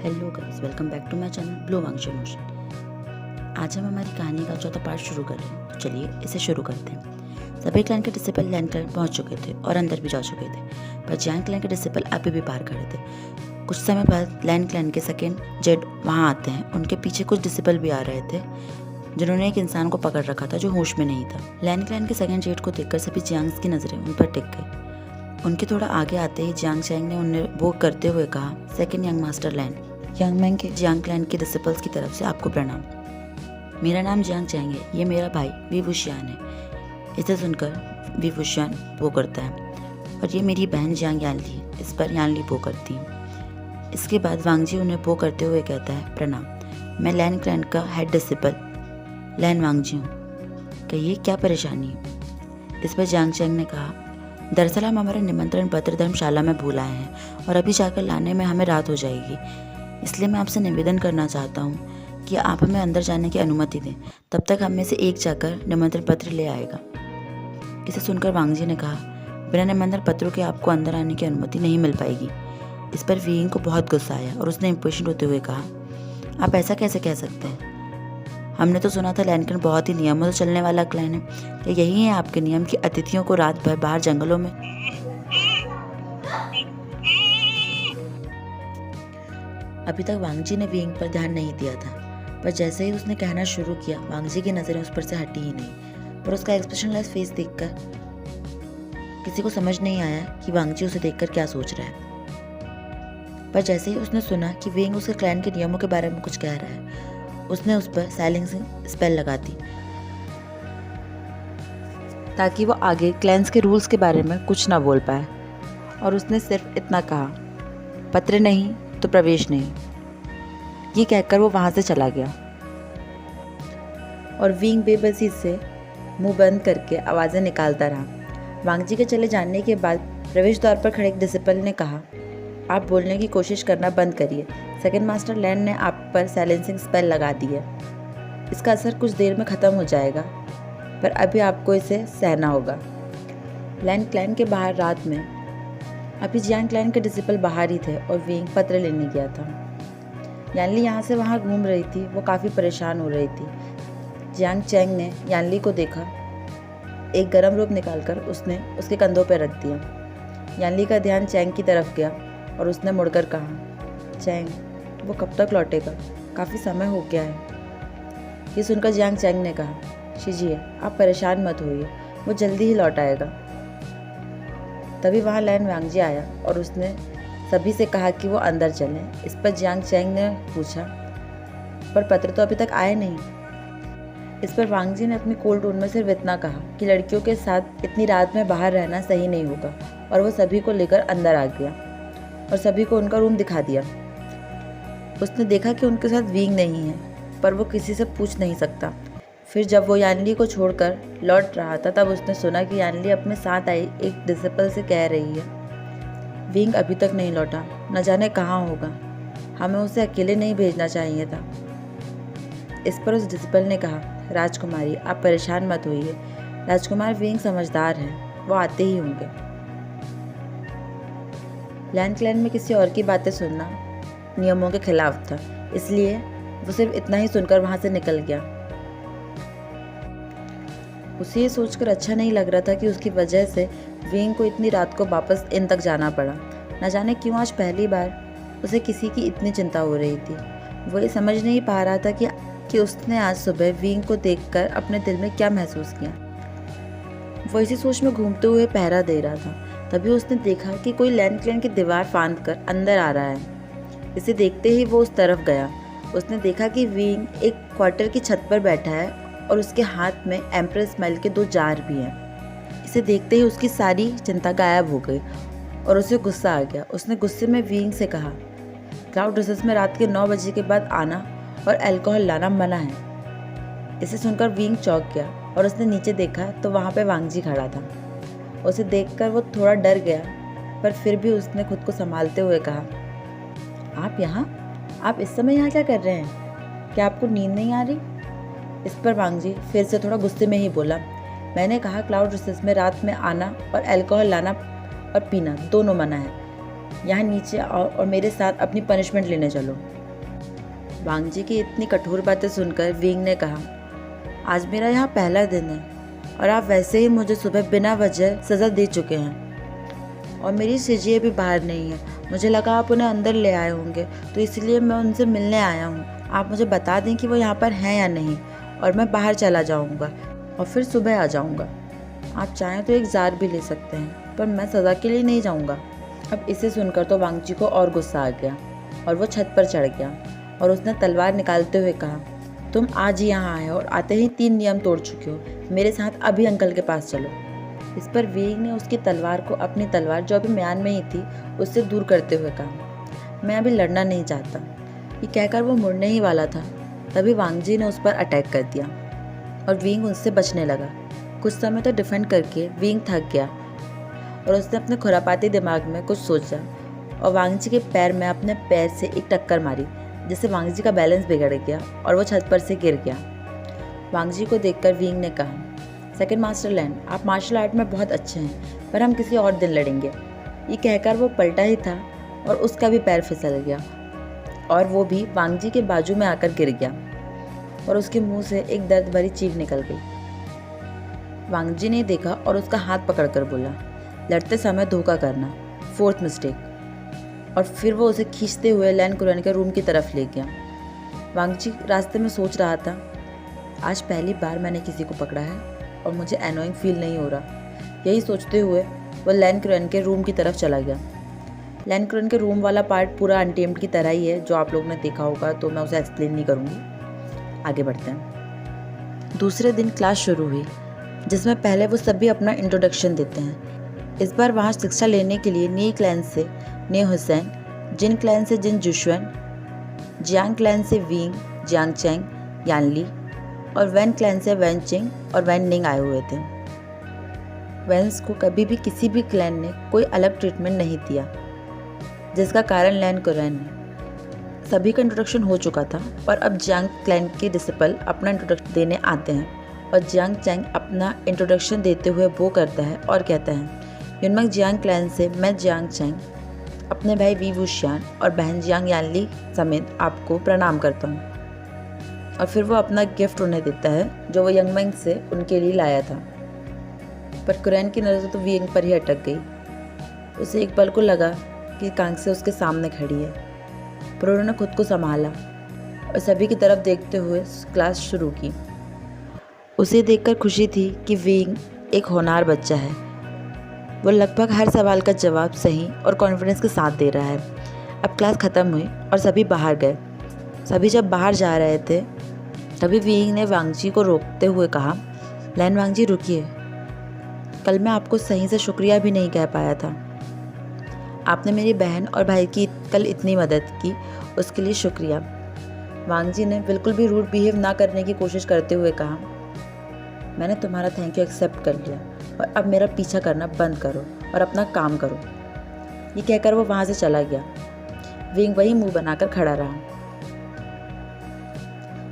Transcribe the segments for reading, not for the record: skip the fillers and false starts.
Hello guys, welcome back to my channel blue वांगचू motion. आज हम हमारी कहानी का चौथा पार्ट शुरू कर रहे हैं, तो चलिए इसे शुरू करते हैं। सभी क्लैन के डिसिपल लैंड क्लैन पहुंच चुके थे और अंदर भी जा चुके थे, पर जियांग क्लैन के डिसिपल अभी भी बाहर खड़े थे। कुछ समय बाद लैंड क्लैन के सेकेंड जेड वहाँ आते हैं। उनके पीछे कुछ डिसिपल भी आ रहे थे जिन्होंने एक इंसान को पकड़ रखा था जो होश में नहीं था। लैंड क्लैन के सेकेंड जेड को देखकर सभी जियांग्स की नजरें उन पर टिक गई। उनके थोड़ा आगे आते ही जियांग चैंग ने उन्हें वो करते हुए कहा, सेकेंड यंग मास्टर लैंड यांग मैंग के जियांग क्लैन के डिसिपल्स की तरफ से आपको प्रणाम। मेरा नाम जियांग चैंग है, ये मेरा भाई वी वुशियान है। इसे सुनकर वी वुशियान वो करता है, और ये मेरी बहन जियांग यानली, इस पर यानली वो करती है। इसके बाद वांगजी उन्हें वो करते हुए कहता है, प्रणाम, मैं लैन क्लैन का हेड डिसिपल लैन वांगजी हूँ, कहिए क्या परेशानी है। इस पर जियांग चैंग ने कहा, दरअसल हम हमारा निमंत्रण पत्र धर्मशाला में भूल आए हैं और अभी जाकर लाने में हमें रात हो जाएगी, इसलिए मैं आपसे निवेदन करना चाहता हूँ कि आप हमें अंदर जाने की अनुमति दें। तब तक हम में से एक जाकर निमंत्रण पत्र ले आएगा। इसे सुनकर वांगजी ने कहा, बिना निमंत्रण पत्रों के आपको अंदर आने की अनुमति नहीं मिल पाएगी। इस पर वीइंग को बहुत गुस्सा आया और उसने इम्पेशेंट होते हुए कहा, आप ऐसा कैसे कह सकते हैं? हमने तो सुना था लैंड क्लैन बहुत ही नियमों से चलने वाला क्लैन है। क्या यही है आपके नियम कि अतिथियों को रात भर बाहर जंगलों में? अभी तक वांगजी ने वीइंग पर ध्यान नहीं दिया था, पर जैसे ही उसने कहना शुरू किया वांगजी की नज़रें उस पर से हटी ही नहीं। पर उसका एक्सप्रेशनलेस फेस देखकर किसी को समझ नहीं आया कि वांगजी उसे देखकर क्या सोच रहा है। पर जैसे ही उसने सुना कि वीइंग उसके क्लैन के नियमों के बारे में कुछ कह रहा है, उसने उस पर साइलेंसिंग स्पेल लगा दी ताकि वो आगे क्लैंस के रूल्स के बारे में कुछ ना बोल पाए। और उसने सिर्फ इतना कहा, पत्र नहीं तो प्रवेश नहीं। ये कहकर वो वहाँ से चला गया और वीइंग बेबसी से मुंह बंद करके आवाज़ें निकालता रहा। वांगजी के चले जाने के बाद प्रवेश द्वार पर खड़े एक डिसिपल ने कहा, आप बोलने की कोशिश करना बंद करिए। सेकंड मास्टर लैंड ने आप पर साइलेंसिंग स्पेल लगा दी है। इसका असर कुछ देर में ख़त्म हो जाएगा, पर अभी आपको इसे सहना होगा। लैंड क्लैन के बाहर रात में अभी जियांग क्लैन के डिसिपल बाहर ही थे और वीइंग पत्र लेने गया था। यानली यहाँ से वहाँ घूम रही थी, वो काफ़ी परेशान हो रही थी। जियांग चैंग ने यानली को देखा, एक गर्म रोप निकालकर उसने उसके कंधों पर रख दिया। यानली का ध्यान चैंग की तरफ गया और उसने मुड़कर कहा, चैंग, वो कब तक लौटेगा? काफ़ी समय हो गया है। ये सुनकर जियांग चैंग ने कहा, शीजिए, आप परेशान मत होइए, वो जल्दी ही लौट आएगा। तभी वहाँ लैन वांगजी आया और उसने सभी से कहा कि वो अंदर चलें। इस पर जियांग चैंग ने पूछा, पर पत्र तो अभी तक आए नहीं। इस पर वांगजी ने अपनी कोल्ड टोन में सिर्फ इतना कहा कि लड़कियों के साथ इतनी रात में बाहर रहना सही नहीं होगा, और वो सभी को लेकर अंदर आ गया और सभी को उनका रूम दिखा दिया। उसने देखा कि उनके साथ वीइंग नहीं है, पर वो किसी से पूछ नहीं सकता। फिर जब वो यानली को छोड़कर लौट रहा था, तब उसने सुना कि यानली अपने साथ आई एक डिसिपल से कह रही है, वीइंग अभी तक नहीं लौटा, न जाने कहाँ होगा, हमें उसे अकेले नहीं भेजना चाहिए था। इस पर उस डिसिपल ने कहा, राजकुमारी, आप परेशान मत होइए, राजकुमार वीइंग समझदार हैं, वो आते ही होंगे। लैंड क्लैन में किसी और की बातें सुनना नियमों के खिलाफ था, इसलिए वो सिर्फ इतना ही सुनकर वहाँ से निकल गया। उसे ये सोचकर अच्छा नहीं लग रहा था कि उसकी वजह से वीइंग को इतनी रात को वापस इन तक जाना पड़ा। न जाने क्यों आज पहली बार उसे किसी की इतनी चिंता हो रही थी। वो ये समझ नहीं पा रहा था कि उसने आज सुबह वीइंग को देखकर अपने दिल में क्या महसूस किया। वो इसी सोच में घूमते हुए पहरा दे रहा था। तभी उसने देखा कि कोई लैंड क्लैन की दीवार फांद कर अंदर आ रहा है। इसे देखते ही वो उस तरफ गया। उसने देखा कि वीइंग एक क्वार्टर की छत पर बैठा है और उसके हाथ में एम्प्रेस स्मेल के 2 जार भी हैं। इसे देखते ही उसकी सारी चिंता गायब हो गई और उसे गुस्सा आ गया। उसने गुस्से में वीइंग से कहा, क्लाउड ड्रेसेस में रात के 9 बजे के बाद आना और अल्कोहल लाना मना है। इसे सुनकर वीइंग चौंक गया और उसने नीचे देखा तो वहाँ पे वांगजी खड़ा था। उसे देखकर वो थोड़ा डर गया, पर फिर भी उसने खुद को संभालते हुए कहा, आप यहाँ? आप इस समय यहाँ क्या कर रहे हैं? क्या आपको नींद नहीं आ रही? इस पर वांगजी फिर से थोड़ा गुस्से में ही बोला, मैंने कहा क्लाउड रिसर्च में रात में आना और अल्कोहल लाना और पीना दोनों मना है। यहाँ नीचे आओ और मेरे साथ अपनी पनिशमेंट लेने चलो। वांग जी की इतनी कठोर बातें सुनकर विंग ने कहा, आज मेरा यहाँ पहला दिन है और आप वैसे ही मुझे सुबह बिना वजह सज़ा दे चुके हैं और मेरी सिजिए भी बाहर नहीं है। मुझे लगा आप उन्हें अंदर ले आए होंगे, तो इसलिए मैं उनसे मिलने आया हूँ। आप मुझे बता दें कि वो यहाँ पर हैं या नहीं और मैं बाहर चला जाऊँगा और फिर सुबह आ जाऊँगा। आप चाहें तो एक जार भी ले सकते हैं, पर मैं सज़ा के लिए नहीं जाऊँगा। अब इसे सुनकर तो वांग जी को और गुस्सा आ गया और वो छत पर चढ़ गया और उसने तलवार निकालते हुए कहा, तुम आज ही यहाँ आए और आते ही 3 नियम तोड़ चुके हो। मेरे साथ अभी अंकल के पास चलो। इस पर वींग ने उसकी तलवार को अपनी तलवार जो अभी म्यान में ही थी उससे दूर करते हुए कहा, मैं अभी लड़ना नहीं चाहता। ये कहकर वो मुड़ने ही वाला था, तभी वांग जी ने उस पर अटैक कर दिया और वींग उससे बचने लगा। कुछ समय तो डिफेंड करके वींग थक गया और उसने अपने खुरापाती दिमाग में कुछ सोचा और वांग जी के पैर में अपने पैर से एक टक्कर मारी, जिससे वांग जी का बैलेंस बिगड़ गया और वो छत पर से गिर गया। वांग जी को देखकर वींग ने कहा, सेकंड मास्टर लैन, आप मार्शल आर्ट में बहुत अच्छे हैं, पर हम किसी और दिन लड़ेंगे। ये कहकर वो पलटा ही था और उसका भी पैर फिसल गया और वो भी वांग जी के बाजू में आकर गिर गया और उसके मुंह से एक दर्द भरी चीख निकल गई। वांग जी ने देखा और उसका हाथ पकड़कर बोला, लड़ते समय धोखा करना, 4th मिस्टेक। और फिर वो उसे खींचते हुए लैन कुरैन के रूम की तरफ ले गया। वांग जी रास्ते में सोच रहा था, आज पहली बार मैंने किसी को पकड़ा है और मुझे एनोइंग फील नहीं हो रहा। यही सोचते हुए वो लैन कुरैन के रूम की तरफ चला गया। लैन कुरैन के रूम वाला पार्ट पूरा अनटेम्ड की तरह ही है, जो आप लोगों ने देखा होगा, तो मैं उसे एक्सप्लेन नहीं करूँगी। आगे बढ़ते हैं। दूसरे दिन क्लास शुरू हुई, जिसमें पहले वो सभी अपना इंट्रोडक्शन देते हैं। इस बार वहाँ शिक्षा लेने के लिए नी क्लैन से ने हुसैन, जिन क्लैन से जिन जुशुन, जियांग क्लैन से वींग, जियांग चैंग, यानली और वैन क्लैन से वैन चिंग और वैन निंग आए हुए थे। वैन्स को कभी भी किसी भी क्लैन ने कोई अलग ट्रीटमेंट नहीं दिया, जिसका कारण लैन कुरैन ने। सभी का इंट्रोडक्शन हो चुका था और अब जियांग क्लैन के डिसिपल अपना इंट्रोडक्शन देने आते हैं और जियांग चैंग अपना इंट्रोडक्शन देते हुए वो करता है और कहता है, युनमक जियांग क्लैन से मैं जियांग चैंग अपने भाई वी वुशियान और बहन जियांग यानली समेत आपको प्रणाम करता हूँ। और फिर वो अपना गिफ्ट उन्हें देता है जो वो यंगमैंग से उनके लिए लाया था। पर कुरैन की नज़र तो वींग पर ही अटक गई। उसे एक पल को लगा कि कांग से उसके सामने खड़ी है, पर उन्होंने खुद को संभाला और सभी की तरफ देखते हुए क्लास शुरू की। उसे देखकर खुशी थी कि वींग एक होनहार बच्चा है। वो लगभग हर सवाल का जवाब सही और कॉन्फिडेंस के साथ दे रहा है। अब क्लास ख़त्म हुई और सभी बाहर गए। सभी जब बाहर जा रहे थे तभी वींग ने वांग जी को रोकते हुए कहा, लैन वांग जी रुकिए, कल मैं आपको सही से शुक्रिया भी नहीं कह पाया था। आपने मेरी बहन और भाई की कल इतनी मदद की, उसके लिए शुक्रिया। वांग जी ने बिल्कुल भी रूड बिहेव ना करने की कोशिश करते हुए कहा, मैंने तुम्हारा थैंक यू एक्सेप्ट कर लिया और अब मेरा पीछा करना बंद करो और अपना काम करो। ये कहकर वो वहाँ से चला गया। वींग वही मुंह बनाकर खड़ा रहा।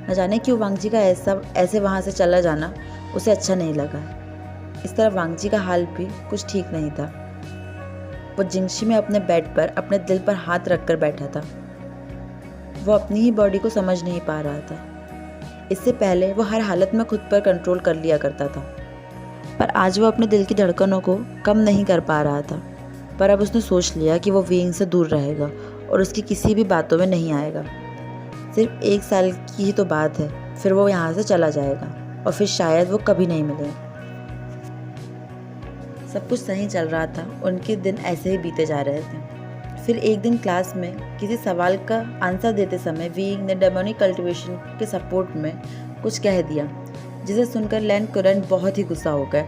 न जाने क्यों वांग जी का ऐसे वहाँ से चला जाना उसे अच्छा नहीं लगा। इस तरह वांग जी का हाल भी कुछ ठीक नहीं था। वो जिंगशी में अपने बेड पर अपने दिल पर हाथ रखकर बैठा था। वो अपनी ही बॉडी को समझ नहीं पा रहा था। इससे पहले वो हर हालत में खुद पर कंट्रोल कर लिया करता था, पर आज वो अपने दिल की धड़कनों को कम नहीं कर पा रहा था। पर अब उसने सोच लिया कि वो वींग से दूर रहेगा और उसकी किसी भी बातों में नहीं आएगा। सिर्फ 1 साल की ही तो बात है, फिर वो यहाँ से चला जाएगा और फिर शायद वो कभी नहीं मिलेगा। सब कुछ सही चल रहा था। उनके दिन ऐसे ही बीते जा रहे थे। फिर एक दिन क्लास में किसी सवाल का आंसर देते समय वींग ने डेमोनिक कल्टीवेशन के सपोर्ट में कुछ कह दिया, जिसे सुनकर लैन कुरैन बहुत ही गुस्सा हो गए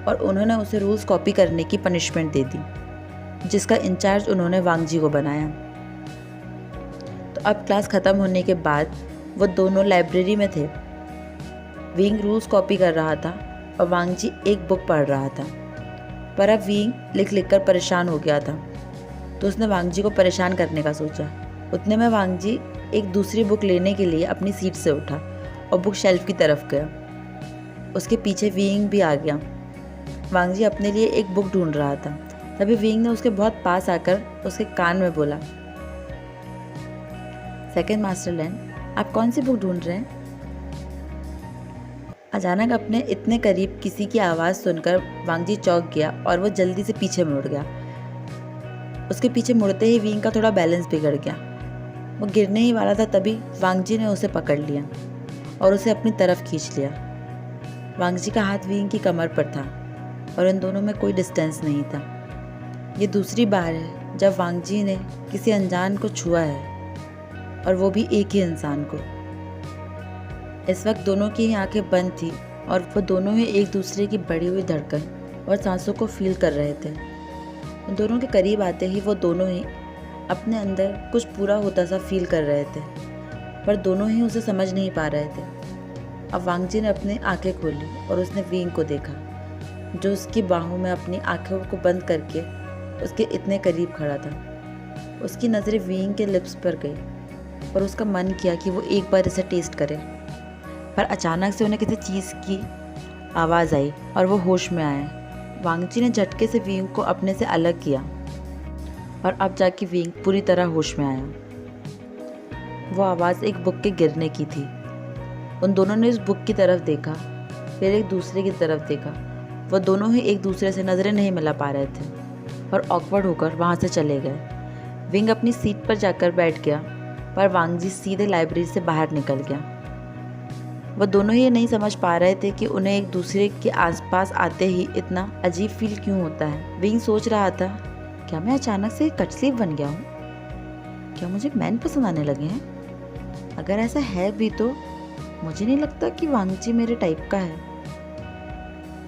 और उन्होंने उसे रूल्स कॉपी करने की पनिशमेंट दे दी, जिसका इंचार्ज उन्होंने वांग जी को बनाया। तो अब क्लास ख़त्म होने के बाद वो दोनों लाइब्रेरी में थे। वींग रूल्स कॉपी कर रहा था और वांग जी एक बुक पढ़ रहा था। पर अब वींग लिख लिख कर परेशान हो गया था, तो उसने वांग जी को परेशान करने का सोचा। उतने में वांग जी एक दूसरी बुक लेने के लिए अपनी सीट से उठा और बुक शेल्फ की तरफ गया। उसके पीछे वींग भी आ गया। वांग जी अपने लिए एक बुक ढूंढ रहा था, तभी विंग ने उसके बहुत पास आकर उसके कान में बोला, सेकंड मास्टर लैंड, आप कौन सी बुक ढूंढ रहे हैं? अचानक अपने इतने करीब किसी की आवाज़ सुनकर वांगजी चौंक गया और वो जल्दी से पीछे मुड़ गया। उसके पीछे मुड़ते ही विंग का थोड़ा बैलेंस बिगड़ गया। वो गिरने ही वाला था, तभी वांगजी ने उसे पकड़ लिया और उसे अपनी तरफ खींच लिया। वांगजी का हाथ विंग की कमर पर था और इन दोनों में कोई डिस्टेंस नहीं था। ये दूसरी बार है जब वांगजी ने किसी अनजान को छुआ है, और वो भी एक ही इंसान को। इस वक्त दोनों की ही आंखें बंद थी और वो दोनों ही एक दूसरे की बढ़ी हुई धड़कन और सांसों को फील कर रहे थे। उन दोनों के करीब आते ही वो दोनों ही अपने अंदर कुछ पूरा होता सा फील कर रहे थे, पर दोनों ही उसे समझ नहीं पा रहे थे। अब वांगजी ने अपनी आंखें खोली और उसने विंग को देखा, जो उसकी बाहों में अपनी आंखों को बंद करके उसके इतने करीब खड़ा था। उसकी नज़रें विंग के लिप्स पर गई और उसका मन किया कि वो एक बार इसे टेस्ट करे, पर अचानक से उन्हें किसी चीज़ की आवाज़ आई और वो होश में आए। वांगजी ने झटके से विंग को अपने से अलग किया और अब जाके विंग पूरी तरह होश में आया। वो आवाज़ एक बुक के गिरने की थी। उन दोनों ने उस बुक की तरफ देखा, फिर एक दूसरे की तरफ देखा। वो दोनों ही एक दूसरे से नज़रें नहीं मिला पा रहे थे और ऑकवर्ड होकर वहाँ से चले गए। विंग अपनी सीट पर जाकर बैठ गया, पर वांगजी सीधे लाइब्रेरी से बाहर निकल गया। वो दोनों ही ये नहीं समझ पा रहे थे कि उन्हें एक दूसरे के आसपास आते ही इतना अजीब फील क्यों होता है। विंग सोच रहा था, क्या मैं अचानक से कट स्लीव बन गया हूँ? क्या मुझे मैन पसंद आने लगे हैं? अगर ऐसा है भी तो मुझे नहीं लगता कि वांगजी मेरे टाइप का है,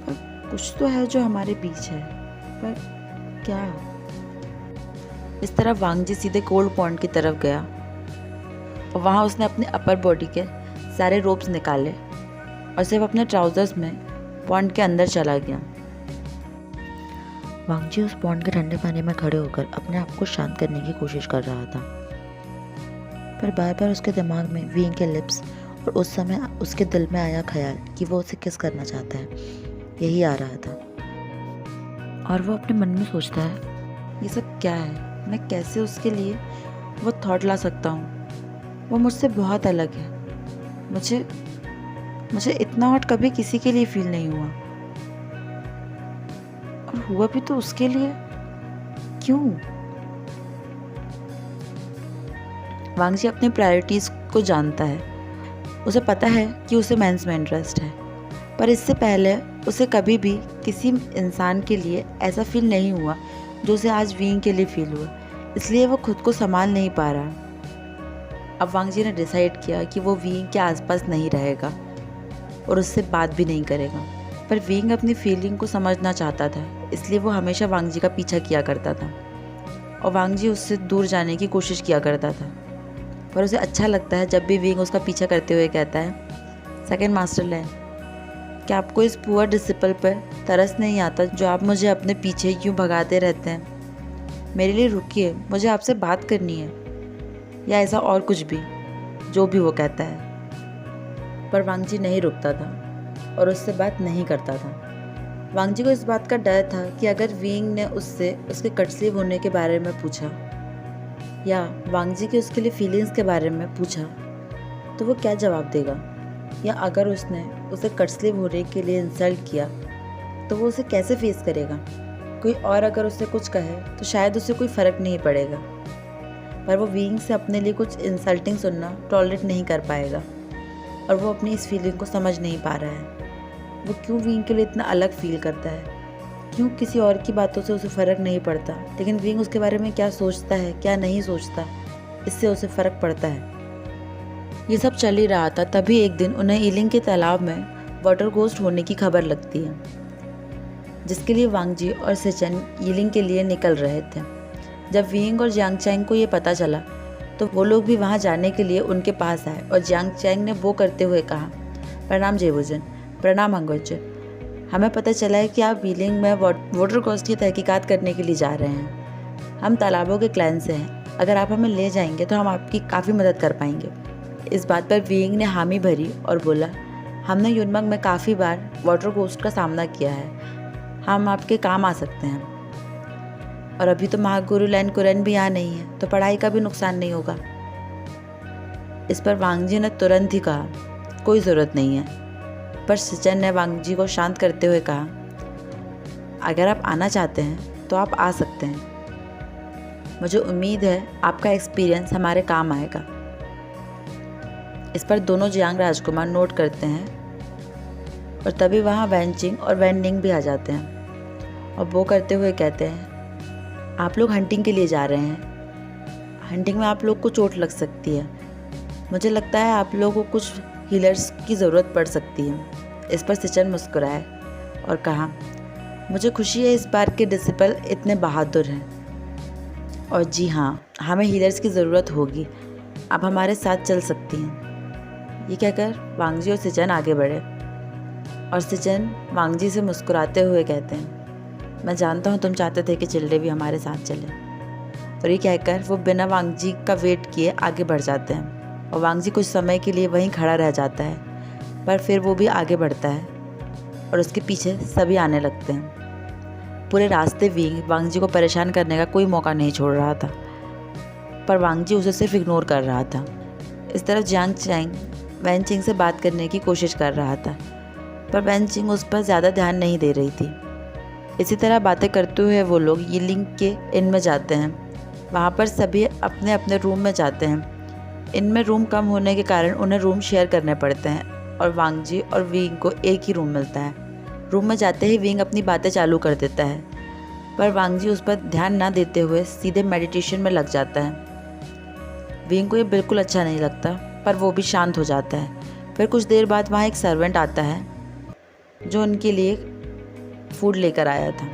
पर कुछ तो है जो हमारे बीच है, पर क्या? इस तरह वांगजी सीधे कोल्ड पॉन्ड की तरफ गया और वहाँ उसने अपने अपर बॉडी के सारे रोप्स निकाले और सिर्फ अपने ट्राउजर्स में पॉन्ड के अंदर चला गया। वांगजी उस पॉन्ड के ठंडे पानी में खड़े होकर अपने आप को शांत करने की कोशिश कर रहा था, पर बार बार उसके दिमाग में विंग के लिप्स और उस समय उसके दिल में आया ख्याल कि वो उसे किस करना चाहता है, यही आ रहा था। और वो अपने मन में सोचता है, ये सब क्या है? मैं कैसे उसके लिए वो थॉट ला सकता हूँ? वो मुझसे बहुत अलग है। मुझे इतना हॉट कभी किसी के लिए फील नहीं हुआ, और हुआ भी तो उसके लिए। क्यों? वांगजी अपनी प्रायोरिटीज़ को जानता है। उसे पता है कि उसे मेंस में इंटरेस्ट है, पर इससे पहले उसे कभी भी किसी इंसान के लिए ऐसा फील नहीं हुआ जो उसे आज विंग के लिए फील हुआ। इसलिए वो खुद को संभाल नहीं पा रहा। अब वांगजी ने डिसाइड किया कि वो विंग के आसपास नहीं रहेगा और उससे बात भी नहीं करेगा, पर विंग अपनी फीलिंग को समझना चाहता था, इसलिए वो हमेशा वांगजी का पीछा किया करता था और वांगजी उससे दूर जाने की कोशिश किया करता था। पर उसे अच्छा लगता है जब भी विंग उसका पीछा करते हुए कहता है, सेकंड मास्टर लैंड, क्या आपको इस पुअर डिसिपल पर तरस नहीं आता जो आप मुझे अपने पीछे क्यों भगाते रहते हैं? मेरे लिए रुकिए, मुझे आपसे बात करनी है, या ऐसा और कुछ भी, जो भी वो कहता है। पर वांगजी नहीं रुकता था और उससे बात नहीं करता था। वांगजी को इस बात का डर था कि अगर विंग ने उससे उसके कट स्लीव होने के बारे में पूछा या वांगजी के उसके लिए फीलिंग्स के बारे में पूछा तो वो क्या जवाब देगा, या अगर उसने उसे कट स्लीव होने के लिए इंसल्ट किया तो वो उसे कैसे फेस करेगा। कोई और अगर उससे कुछ कहे तो शायद उसे कोई फ़र्क नहीं पड़ेगा, पर वो विंग से अपने लिए कुछ इंसल्टिंग सुनना टॉलरेट नहीं कर पाएगा और वो अपनी इस फीलिंग को समझ नहीं पा रहा है। वो क्यों विंग के लिए इतना अलग फील करता है, क्यों किसी और की बातों से उसे फ़र्क नहीं पड़ता, लेकिन विंग उसके बारे में क्या सोचता है क्या नहीं सोचता, इससे उसे फ़र्क पड़ता है। ये सब चल ही रहा था, तभी एक दिन उन्हें ईलिंग के तालाब में वाटर गोस्ट होने की खबर लगती है, जिसके लिए वांगजी और सेचन ईलिंग के लिए निकल रहे थे। जब विंग और जियांग चैंग को ये पता चला तो वो लोग भी वहाँ जाने के लिए उनके पास आए और जियांग चैंग ने वो करते हुए कहा, प्रणाम जेबुजन, प्रणाम अंगोचन, हमें पता चला है कि आप ईलिंग में वाटर कोस्ट की तहकीकात करने के लिए जा रहे हैं। हम तालाबों के क्लैन से हैं, अगर आप हमें ले जाएंगे तो हम आपकी काफ़ी मदद कर पाएंगे। इस बात पर विंग ने हामी भरी और बोला, हमने युनमंग में काफ़ी बार वाटर कोस्ट का सामना किया है, हम आपके काम आ सकते हैं। और अभी तो महागुरु लैन कुरैन भी यहाँ नहीं है, तो पढ़ाई का भी नुकसान नहीं होगा। इस पर वांगजी ने तुरंत ही कहा, कोई ज़रूरत नहीं है। पर सिचन ने वांगजी को शांत करते हुए कहा, अगर आप आना चाहते हैं तो आप आ सकते हैं। मुझे उम्मीद है आपका एक्सपीरियंस हमारे काम आएगा। इस पर दोनों जियांग राजकुमार नोट करते हैं और तभी वहाँ वैनचिंग और वैननिंग भी आ जाते हैं और वो करते हुए कहते हैं, आप लोग हंटिंग के लिए जा रहे हैं। हंटिंग में आप लोग को चोट लग सकती है। मुझे लगता है आप लोगों को कुछ हीलर्स की ज़रूरत पड़ सकती है। इस पर सिचन मुस्कुराए और कहा, मुझे खुशी है इस बार के डिसिपल इतने बहादुर हैं। और जी हाँ, हमें हीलर्स की ज़रूरत होगी। आप हमारे साथ चल सकती हैं। ये कहकर वांगजी और सिचन आगे बढ़े और सिचन वांगजी से मुस्कुराते हुए कहते हैं, मैं जानता हूँ तुम चाहते थे कि चिल्डे भी हमारे साथ चले। और ये कहकर वो बिना वांगजी का वेट किए आगे बढ़ जाते हैं और वांगजी कुछ समय के लिए वहीं खड़ा रह जाता है, पर फिर वो भी आगे बढ़ता है और उसके पीछे सभी आने लगते हैं। पूरे रास्ते विंग वांगजी को परेशान करने का कोई मौका नहीं छोड़ रहा था, पर वांगजी उसे सिर्फ इग्नोर कर रहा था। इस तरफ जियांग चैंग वैनचिंग से बात करने की कोशिश कर रहा था, पर वैनचिंग उस पर ज़्यादा ध्यान नहीं दे रही थी। इसी तरह बातें करते हुए वो लोग यिलिंग के इन में जाते हैं। वहाँ पर सभी अपने अपने रूम में जाते हैं। इनमें रूम कम होने के कारण उन्हें रूम शेयर करने पड़ते हैं और वांगजी और विंग को एक ही रूम मिलता है। रूम में जाते ही विंग अपनी बातें चालू कर देता है, पर वांगजी उस पर ध्यान ना देते हुए सीधे मेडिटेशन में लग जाता है। विंग को ये बिल्कुल अच्छा नहीं लगता, पर वो भी शांत हो जाता है। फिर कुछ देर बाद वहाँ एक सर्वेंट आता है जो उनके लिए फूड लेकर आया था।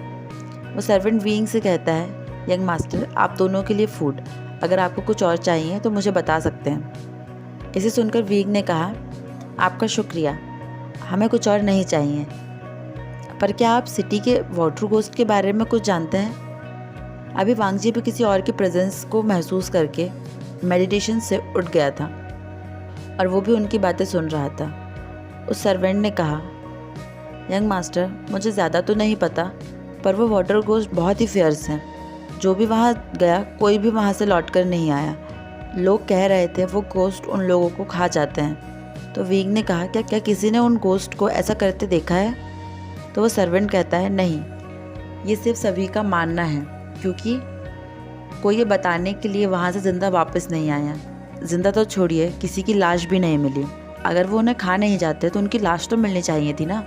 वो सर्वेंट विंग से कहता है, यंग मास्टर, आप दोनों के लिए फूड, अगर आपको कुछ और चाहिए तो मुझे बता सकते हैं। इसे सुनकर विंग ने कहा, आपका शुक्रिया, हमें कुछ और नहीं चाहिए। पर क्या आप सिटी के वाटर गोस्ट के बारे में कुछ जानते हैं? अभी वांगजी भी किसी और की प्रेजेंस को महसूस करके मेडिटेशन से उठ गया था और वो भी उनकी बातें सुन रहा था। उस सर्वेंट ने कहा, यंग मास्टर, मुझे ज़्यादा तो नहीं पता, पर वो वाटर गोस्ट बहुत ही फियर्स हैं। जो भी वहाँ गया कोई भी वहाँ से लौट कर नहीं आया। लोग कह रहे थे वो गोस्ट उन लोगों को खा जाते हैं। तो विंग ने कहा, क्या किसी ने उन गोस्ट को ऐसा करते देखा है? तो वो सर्वेंट कहता है, नहीं, ये सिर्फ सभी का मानना है, क्योंकि कोई ये बताने के लिए वहाँ से ज़िंदा वापस नहीं आया। ज़िंदा तो छोड़िए, किसी की लाश भी नहीं मिली। अगर वो उन्हें खा नहीं जाते तो उनकी लाश तो मिलनी चाहिए थी ना।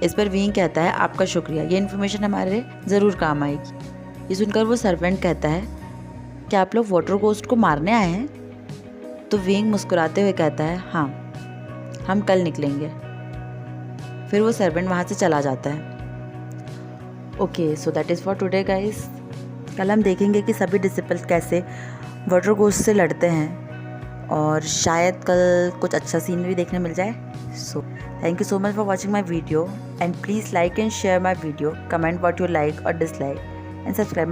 इस पर विंग कहता है, आपका शुक्रिया, ये इन्फॉर्मेशन हमारे ज़रूर काम आएगी। ये सुनकर वो सर्वेंट कहता है, क्या आप लोग वाटर गोस्ट को मारने आए हैं? तो विंग मुस्कुराते हुए कहता है, हाँ, हम कल निकलेंगे। फिर वो सर्वेंट वहाँ से चला जाता है। Okay, so that is for today guys. कल हम देखेंगे कि सभी डिसिपल्स कैसे वाटर गोस्ट से लड़ते हैं और शायद कल कुछ अच्छा सीन भी देखने मिल जाए। सो thank you so much for watching my video, and please like and share my video, comment what you like or dislike, and subscribe